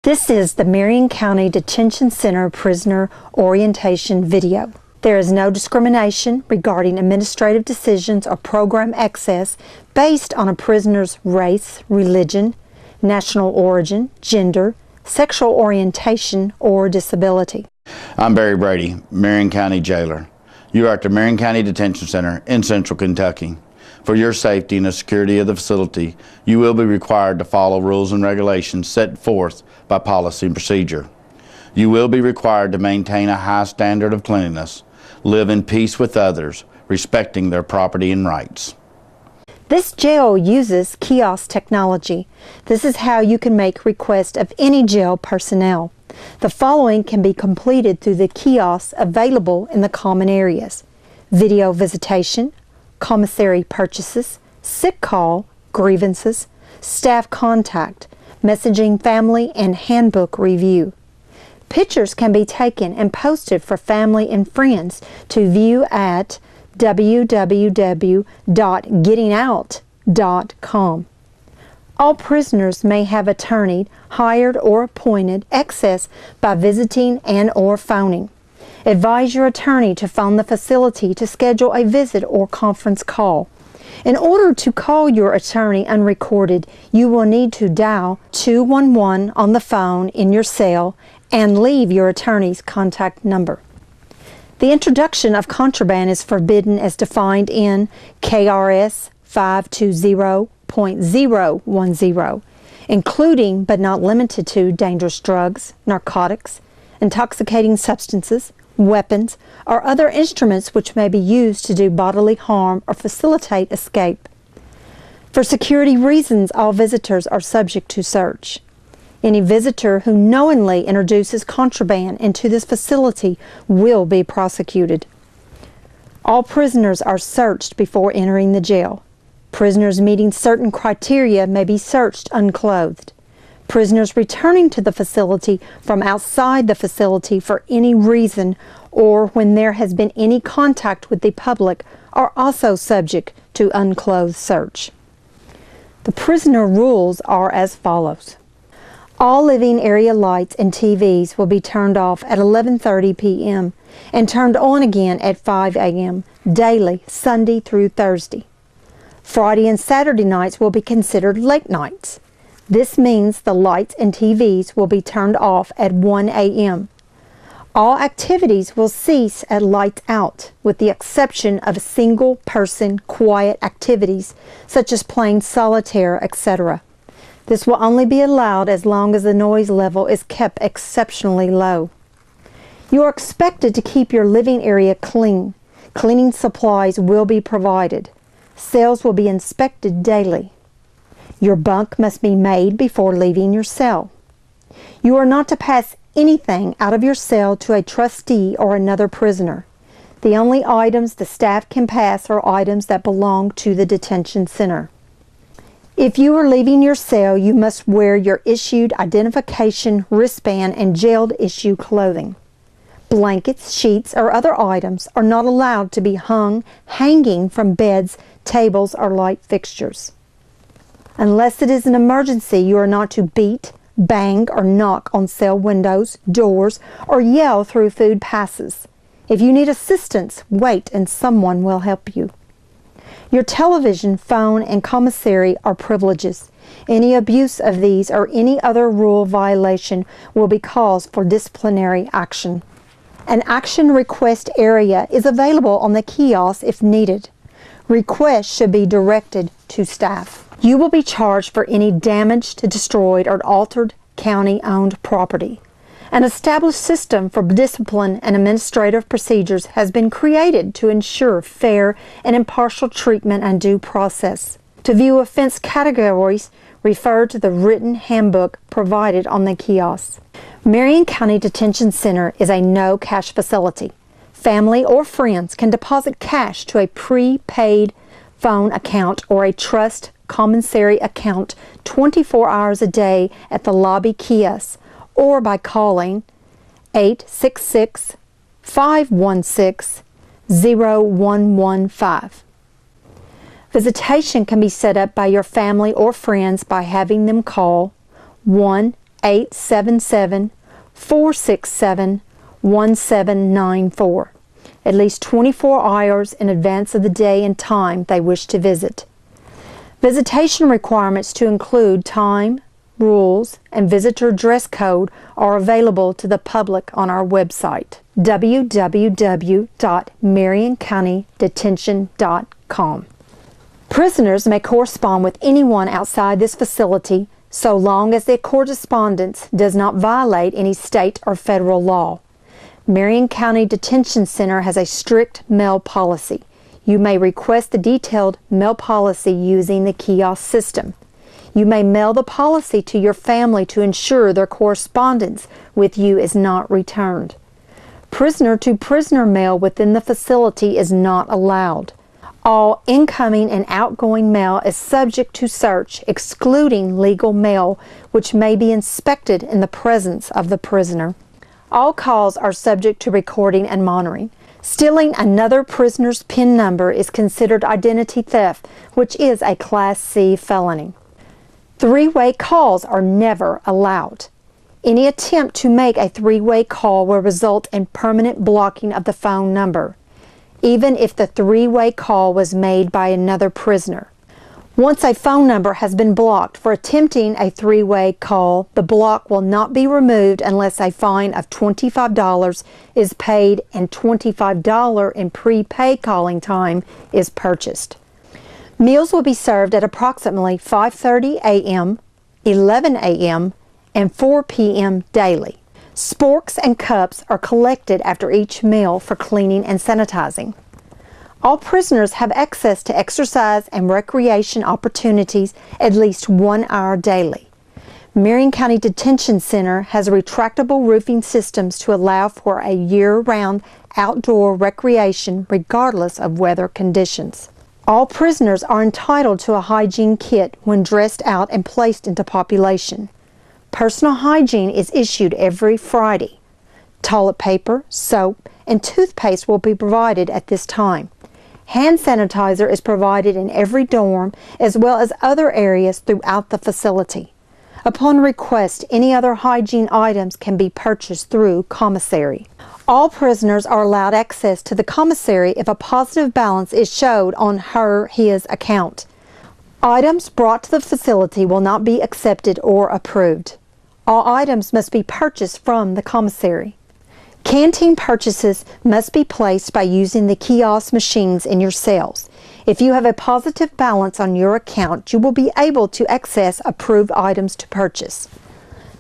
This is the Marion County Detention Center Prisoner Orientation video. There is no discrimination regarding administrative decisions or program access based on a prisoner's race, religion, national origin, gender, sexual orientation, or disability. I'm Barry Brady, Marion County Jailer. You are at the Marion County Detention Center in Central Kentucky. For your safety and the security of the facility, you will be required to follow rules and regulations set forth by policy and procedure. You will be required to maintain a high standard of cleanliness, live in peace with others, respecting their property and rights. This jail uses kiosk technology. This is how you can make requests of any jail personnel. The following can be completed through the kiosks available in the common areas: video visitation, commissary purchases, sick call, grievances, staff contact, messaging family, and handbook review. Pictures can be taken and posted for family and friends to view at www.gettingout.com. All prisoners may have attorney, hired or appointed, access by visiting and or phoning. Advise your attorney to phone the facility to schedule a visit or conference call. In order to call your attorney unrecorded, you will need to dial 211 on the phone in your cell and leave your attorney's contact number. The introduction of contraband is forbidden as defined in KRS 520.010, including but not limited to dangerous drugs, narcotics, intoxicating substances, weapons, or other instruments which may be used to do bodily harm or facilitate escape. For security reasons, all visitors are subject to search. Any visitor who knowingly introduces contraband into this facility will be prosecuted. All prisoners are searched before entering the jail. Prisoners meeting certain criteria may be searched unclothed. Prisoners returning to the facility from outside the facility for any reason or when there has been any contact with the public are also subject to unclothed search. The prisoner rules are as follows. All living area lights and TVs will be turned off at 11:30 p.m. and turned on again at 5 a.m. daily, Sunday through Thursday. Friday and Saturday nights will be considered late nights. This means the lights and TVs will be turned off at 1 a.m. All activities will cease at lights out, with the exception of single-person quiet activities such as playing solitaire, etc. This will only be allowed as long as the noise level is kept exceptionally low. You are expected to keep your living area clean. Cleaning supplies will be provided. Cells will be inspected daily. Your bunk must be made before leaving your cell. You are not to pass anything out of your cell to a trustee or another prisoner. The only items the staff can pass are items that belong to the detention center. If you are leaving your cell, you must wear your issued identification wristband and jailed issue clothing. Blankets, sheets, or other items are not allowed to be hanging from beds, tables, or light fixtures. Unless it is an emergency, you are not to beat, bang, or knock on cell windows, doors, or yell through food passes. If you need assistance, wait and someone will help you. Your television, phone, and commissary are privileges. Any abuse of these or any other rule violation will be cause for disciplinary action. An action request area is available on the kiosk if needed. Requests should be directed to staff. You will be charged for any damaged, destroyed, or altered county-owned property. An established system for discipline and administrative procedures has been created to ensure fair and impartial treatment and due process. To view offense categories, refer to the written handbook provided on the kiosk. Marion County Detention Center is a no-cash facility. Family or friends can deposit cash to a prepaid phone account or a trust commissary account 24 hours a day at the lobby kiosk or by calling 866-516-0115. Visitation can be set up by your family or friends by having them call 1 877-467-1794, at least 24 hours in advance of the day and time they wish to visit. Visitation requirements to include time, rules, and visitor dress code are available to the public on our website, www.marioncountydetention.com. Prisoners may correspond with anyone outside this facility so long as their correspondence does not violate any state or federal law. Marion County Detention Center has a strict mail policy. You may request the detailed mail policy using the kiosk system. You may mail the policy to your family to ensure their correspondence with you is not returned. Prisoner-to-prisoner mail within the facility is not allowed. All incoming and outgoing mail is subject to search, excluding legal mail, which may be inspected in the presence of the prisoner. All calls are subject to recording and monitoring. Stealing another prisoner's PIN number is considered identity theft, which is a Class C felony. Three-way calls are never allowed. Any attempt to make a three-way call will result in permanent blocking of the phone number, even if the three-way call was made by another prisoner. Once a phone number has been blocked for attempting a three-way call, the block will not be removed unless a fine of $25 is paid and $25 in prepaid calling time is purchased. Meals will be served at approximately 5:30 a.m., 11 a.m., and 4 p.m. daily. Sporks and cups are collected after each meal for cleaning and sanitizing. All prisoners have access to exercise and recreation opportunities at least 1 hour daily. Marion County Detention Center has retractable roofing systems to allow for a year-round outdoor recreation regardless of weather conditions. All prisoners are entitled to a hygiene kit when dressed out and placed into population. Personal hygiene is issued every Friday. Toilet paper, soap, and toothpaste will be provided at this time. Hand sanitizer is provided in every dorm as well as other areas throughout the facility. Upon request, any other hygiene items can be purchased through commissary. All prisoners are allowed access to the commissary if a positive balance is showed on his account. Items brought to the facility will not be accepted or approved. All items must be purchased from the commissary. Canteen purchases must be placed by using the kiosk machines in your cells. If you have a positive balance on your account, you will be able to access approved items to purchase.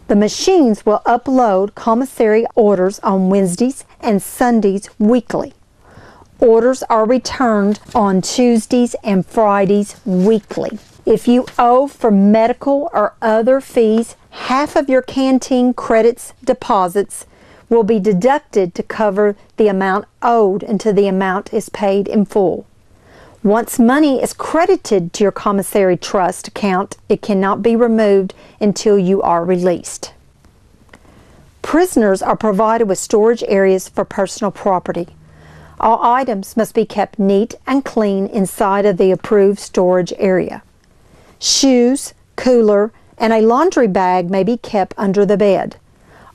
The machines will upload commissary orders on Wednesdays and Sundays weekly. Orders are returned on Tuesdays and Fridays weekly. If you owe for medical or other fees, half of your canteen credits deposits will be deducted to cover the amount owed until the amount is paid in full. Once money is credited to your commissary trust account, it cannot be removed until you are released. Prisoners are provided with storage areas for personal property. All items must be kept neat and clean inside of the approved storage area. Shoes, cooler, and a laundry bag may be kept under the bed.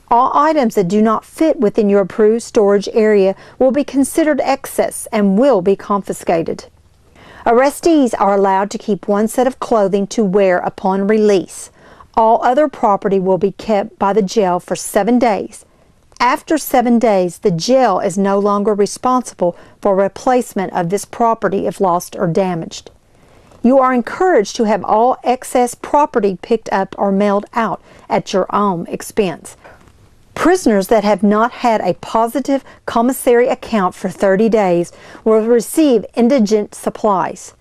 All items that do not fit within your approved storage area will be considered excess and will be confiscated. Arrestees are allowed to keep one set of clothing to wear upon release. All other property will be kept by the jail for 7 days. After 7 days, the jail is no longer responsible for replacement of this property if lost or damaged. You are encouraged to have all excess property picked up or mailed out at your own expense. Prisoners that have not had a positive commissary account for 30 days will receive indigent supplies.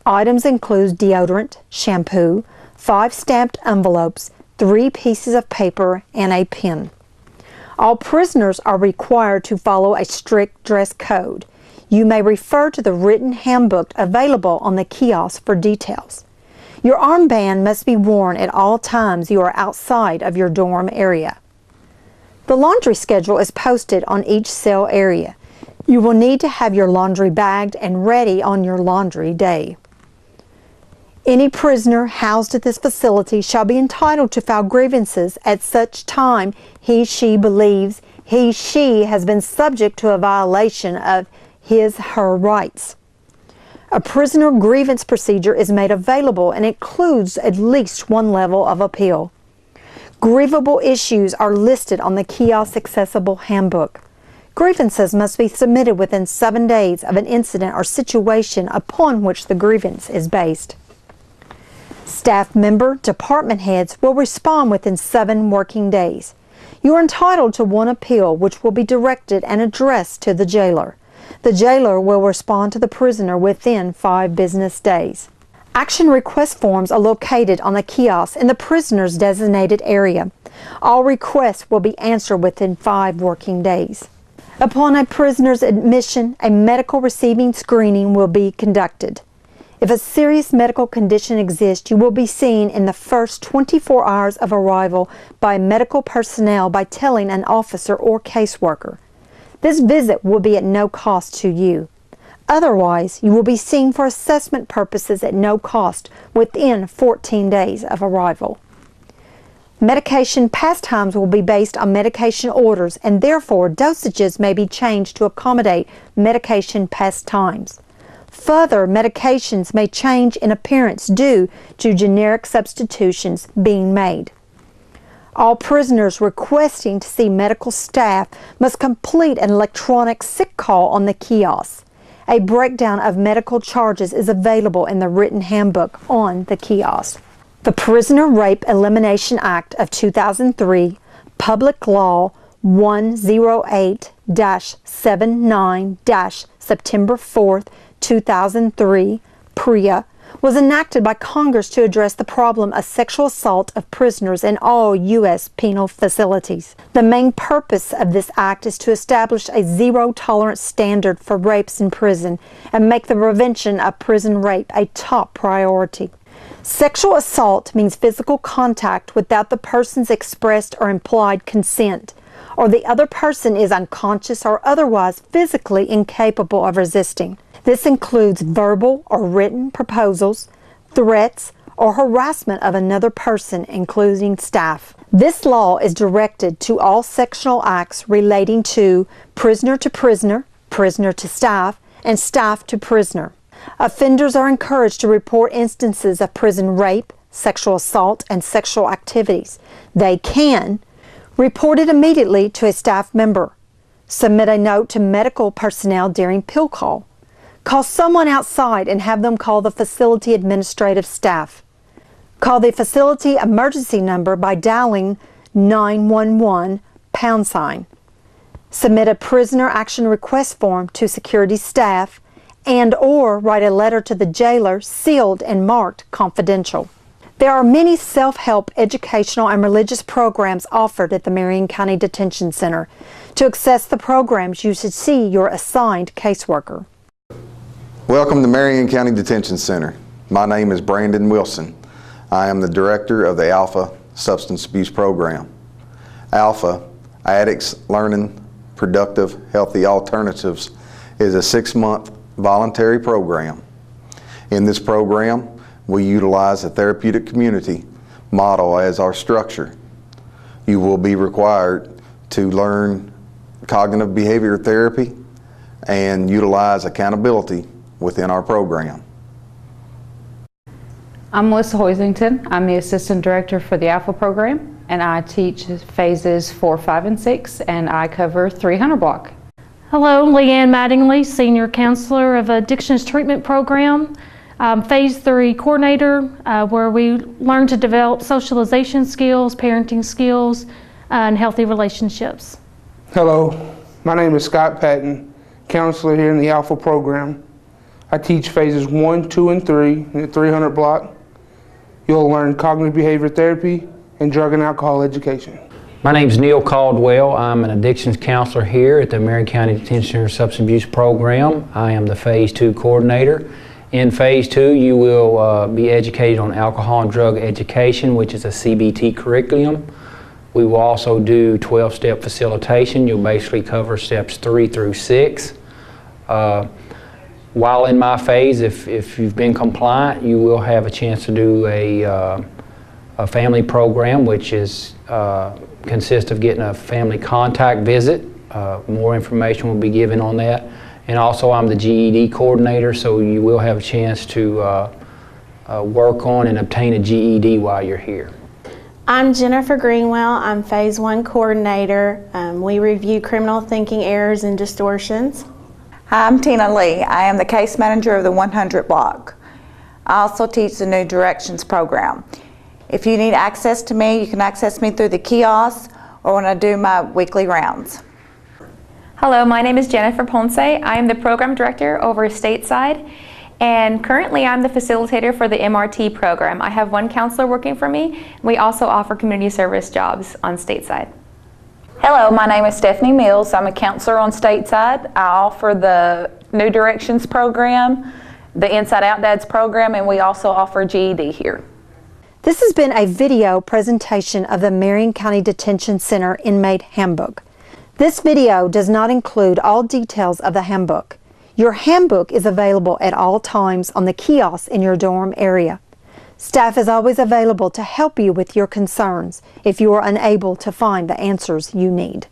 Items include deodorant, shampoo, 5 stamped envelopes, 3 pieces of paper, and a pen. All prisoners are required to follow a strict dress code. You may refer to the written handbook available on the kiosk for details. Your armband must be worn at all times you are outside of your dorm area. The laundry schedule is posted on each cell area. You will need to have your laundry bagged and ready on your laundry day. Any prisoner housed at this facility shall be entitled to file grievances at such time he/she believes he/she has been subject to a violation of his/her rights. A prisoner grievance procedure is made available and includes at least one level of appeal. Grievable issues are listed on the kiosk accessible handbook. Grievances must be submitted within 7 days of an incident or situation upon which the grievance is based. Staff member department heads will respond within 7 working days. You are entitled to one appeal which will be directed and addressed to the jailer. The jailer will respond to the prisoner within 5 business days. Action request forms are located on the kiosk in the prisoner's designated area. All requests will be answered within 5 working days. Upon a prisoner's admission, a medical receiving screening will be conducted. If a serious medical condition exists, you will be seen in the first 24 hours of arrival by medical personnel by telling an officer or caseworker. This visit will be at no cost to you. Otherwise, you will be seen for assessment purposes at no cost within 14 days of arrival. Medication pastimes will be based on medication orders, and therefore dosages may be changed to accommodate medication pastimes. Further, medications may change in appearance due to generic substitutions being made. All prisoners requesting to see medical staff must complete an electronic sick call on the kiosk. A breakdown of medical charges is available in the written handbook on the kiosk. The Prisoner Rape Elimination Act of 2003, Public Law 108-79-September 4th, 2003, PREA, was enacted by Congress to address the problem of sexual assault of prisoners in all U.S. penal facilities. The main purpose of this act is to establish a zero-tolerance standard for rapes in prison and make the prevention of prison rape a top priority. Sexual assault means physical contact without the person's expressed or implied consent, or the other person is unconscious or otherwise physically incapable of resisting. This includes verbal or written proposals, threats, or harassment of another person, including staff. This law is directed to all sexual acts relating to prisoner to prisoner, prisoner to staff, and staff to prisoner. Offenders are encouraged to report instances of prison rape, sexual assault, and sexual activities. They can report it immediately to a staff member, submit a note to medical personnel during pill call, call someone outside and have them call the facility administrative staff, call the facility emergency number by dialing 911 #, submit a prisoner action request form to security staff, and or write a letter to the jailer sealed and marked confidential. There are many self-help, educational, and religious programs offered at the Marion County Detention Center. To access the programs, you should see your assigned caseworker. Welcome to Marion County Detention Center. My name is Brandon Wilson. I am the director of the Alpha Substance Abuse Program. Alpha, Addicts Learning Productive Healthy Alternatives, is a 6-month voluntary program. In this program, we utilize a therapeutic community model as our structure. You will be required to learn cognitive behavior therapy and utilize accountability within our program. I'm Melissa Hoisington. I'm the Assistant Director for the Alpha program, and I teach phases 4, 5, and 6, and I cover 300 block. Hello, Leanne Mattingly, Senior Counselor of Addictions Treatment Program, Phase 3 Coordinator, where we learn to develop socialization skills, parenting skills, and healthy relationships. Hello, my name is Scott Patton, Counselor here in the Alpha program. I teach phases 1, 2, and 3 in the 300 block. You'll learn cognitive behavior therapy and drug and alcohol education. My name is Neil Caldwell. I'm an addictions counselor here at the Marion County Detention Center Substance Abuse Program. I am the Phase 2 coordinator. In Phase 2, you will be educated on alcohol and drug education, which is a CBT curriculum. We will also do 12-step facilitation. You'll basically cover steps 3 through 6. While in my phase, if you've been compliant, you will have a chance to do a family program, which is consists of getting a family contact visit. More information will be given on that. And also I'm the GED coordinator, so you will have a chance to work on and obtain a GED while you're here. I'm Jennifer Greenwell. I'm Phase 1 coordinator. We review criminal thinking errors and distortions. Hi, I'm Tina Lee. I am the case manager of the 100 block. I also teach the New Directions program. If you need access to me, you can access me through the kiosk or when I do my weekly rounds. Hello, my name is Jennifer Ponce. I am the program director over Stateside, and currently I'm the facilitator for the MRT program. I have one counselor working for me. We also offer community service jobs on Stateside. Hello, my name is Stephanie Mills. I'm a counselor on Stateside. I offer the New Directions program, the Inside Out Dads program, and we also offer GED here. This has been a video presentation of the Marion County Detention Center Inmate Handbook. This video does not include all details of the handbook. Your handbook is available at all times on the kiosks in your dorm area. Staff is always available to help you with your concerns if you are unable to find the answers you need.